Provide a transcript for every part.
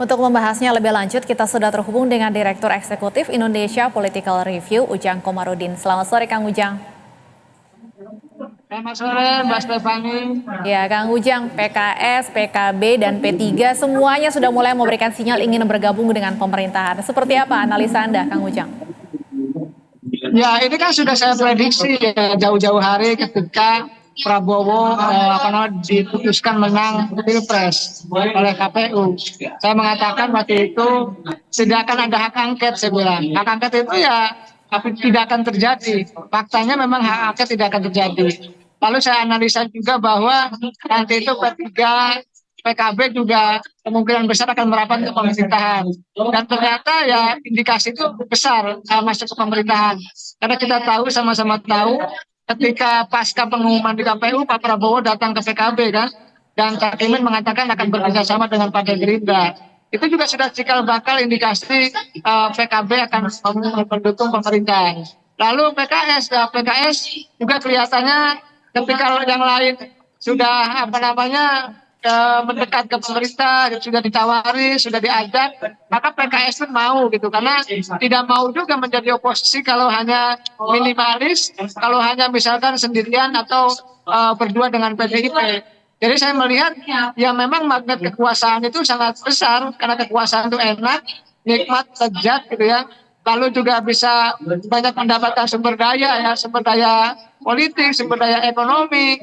Untuk membahasnya lebih lanjut, kita sudah terhubung dengan Direktur Eksekutif Indonesia Political Review, Ujang Komarudin. Selamat sore, Kang Ujang. Selamat sore, Mbak Stefani. Ya, Kang Ujang, PKS, PKB, dan P3 semuanya sudah mulai memberikan sinyal ingin bergabung dengan pemerintahan. Seperti apa analisa Anda, Kang Ujang? Ya, ini kan sudah saya prediksi ya, jauh-jauh hari ketika Prabowo diputuskan menang Pilpres oleh KPU. Saya mengatakan waktu itu tidak akan ada hak angket, saya bilang. Hak angket itu ya tapi tidak akan terjadi. Faktanya memang hak angket tidak akan terjadi. Lalu saya analisa juga bahwa nanti itu P3, PKB juga kemungkinan besar akan merapat ke pemerintahan. Dan ternyata ya indikasi itu besar masuk ke pemerintahan. Karena kita tahu, sama-sama tahu, ketika pasca pengumuman di KPU, Pak Prabowo datang ke PKB kan, dan Cak Imin mengatakan akan bekerjasama dengan Partai Gerindra. Itu juga sudah cikal bakal indikasi PKB akan mendukung pemerintah. Lalu PKS juga kelihatannya ketika yang lain sudah mendekat ke pemerintah, sudah ditawari, sudah diajak, maka PKS pun mau gitu, karena tidak mau juga menjadi oposisi kalau hanya minimalis, kalau hanya misalkan sendirian atau berdua dengan PDIP. Jadi saya melihat ya memang magnet kekuasaan itu sangat besar, karena kekuasaan itu enak, nikmat, lezat gitu ya. Lalu juga bisa banyak mendapatkan sumber daya politik, sumber daya ekonomi,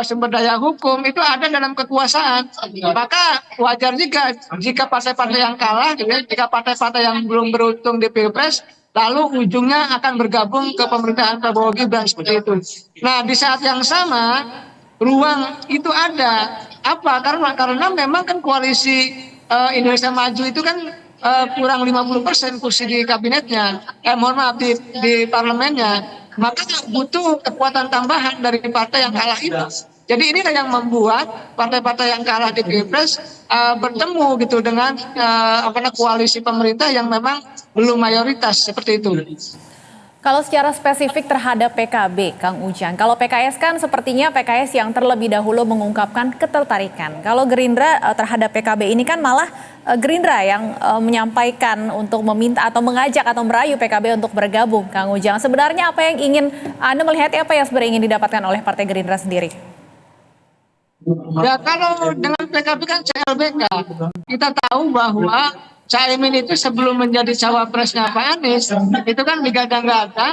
sumber daya hukum itu ada dalam kekuasaan. Maka wajar jika partai-partai yang kalah, gitu ya, jika partai-partai yang belum beruntung di Pilpres, lalu ujungnya akan bergabung ke pemerintahan Prabowo Gibran seperti itu. Nah, di saat yang sama ruang itu ada. Apa? Karena memang kan koalisi Indonesia Maju itu kan kurang 50% kursi di kabinetnya, mohon maaf di parlemennya. Maka butuh kekuatan tambahan dari partai yang kalah itu. Jadi inilah yang membuat partai-partai yang kalah di Pilpres bertemu gitu dengan koalisi pemerintah yang memang belum mayoritas seperti itu. Kalau secara spesifik terhadap PKB, Kang Ujang, kalau PKS kan sepertinya PKS yang terlebih dahulu mengungkapkan ketertarikan. Kalau Gerindra terhadap PKB ini kan malah Gerindra yang menyampaikan untuk meminta atau mengajak atau merayu PKB untuk bergabung, Kang Ujang. Sebenarnya apa yang ingin Anda melihatnya, apa yang sebenarnya ingin didapatkan oleh Partai Gerindra sendiri? Ya kalau dengan PKB kan CLBK, kita tahu bahwa Caimin itu sebelum menjadi cawapresnya Pak Anies itu kan digadang-gadang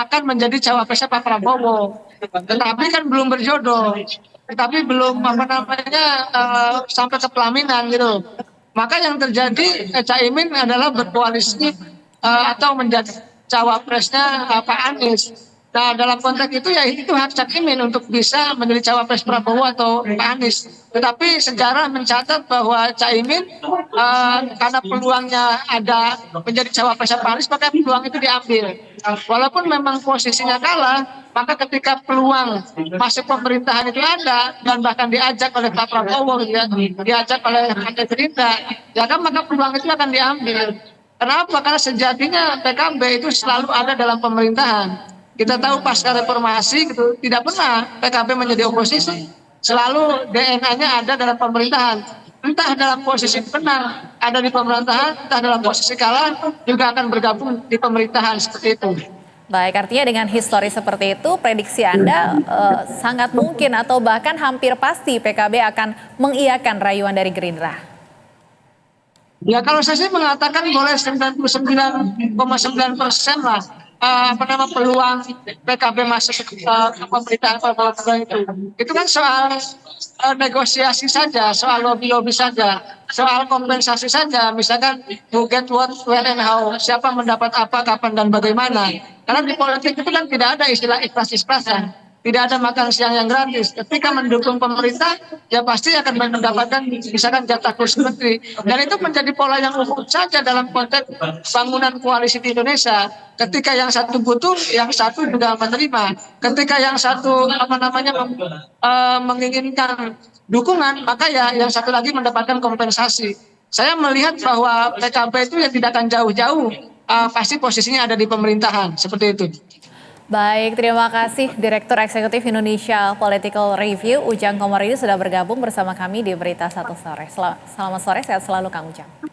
akan menjadi cawapresnya Pak Prabowo, tetapi kan belum berjodoh, tetapi belum sampai ke pelaminan gitu. Maka yang terjadi Caimin adalah berkoalisi atau menjadi cawapresnya Pak Anies. Nah, dalam konteks itu ya itu hak Cak Imin untuk bisa menjadi cawapres Prabowo atau Pak Anies. Tetapi sejarah mencatat bahwa Cak Imin karena peluangnya ada menjadi cawapres Pak Anies, maka peluang itu diambil. Walaupun memang posisinya kalah, maka ketika peluang masuk pemerintahan itu ada dan bahkan diajak oleh Pak Prabowo, ya, diajak oleh Partai Gerindra, ya kan maka peluang itu akan diambil. Kenapa? Karena sejatinya PKB itu selalu ada dalam pemerintahan. Kita tahu pasca reformasi gitu, tidak pernah PKB menjadi oposisi. Selalu DNA-nya ada dalam pemerintahan. Entah dalam posisi menang ada di pemerintahan, entah dalam posisi kalah juga akan bergabung di pemerintahan seperti itu. Baik, artinya dengan histori seperti itu, prediksi Anda sangat mungkin atau bahkan hampir pasti PKB akan mengiyakan rayuan dari Gerindra. Ya kalau saya sih mengatakan boleh 99,9% lah peluang PKB masuk ke pemerintahan Prabowo itu. Itu kan soal negosiasi saja, soal lobby saja, soal kompensasi saja. Misalkan who get what, when and how, siapa mendapat apa, kapan dan bagaimana. Karena di politik itu kan tidak ada istilah ikhlas-ikhlasan. Tidak ada makan siang yang gratis. Ketika mendukung pemerintah, ya pasti akan mendapatkan misalkan jatah kursi menteri. Dan itu menjadi pola yang umum saja dalam konteks bangunan koalisi di Indonesia. Ketika yang satu butuh, yang satu juga menerima. Ketika yang satu menginginkan dukungan, maka ya yang satu lagi mendapatkan kompensasi. Saya melihat bahwa PKB itu ya tidak akan jauh-jauh, pasti posisinya ada di pemerintahan seperti itu. Baik, terima kasih Direktur Eksekutif Indonesia Political Review, Ujang Komarudin sudah bergabung bersama kami di Berita Satu Sore. Selamat sore, sehat selalu Kang Ujang.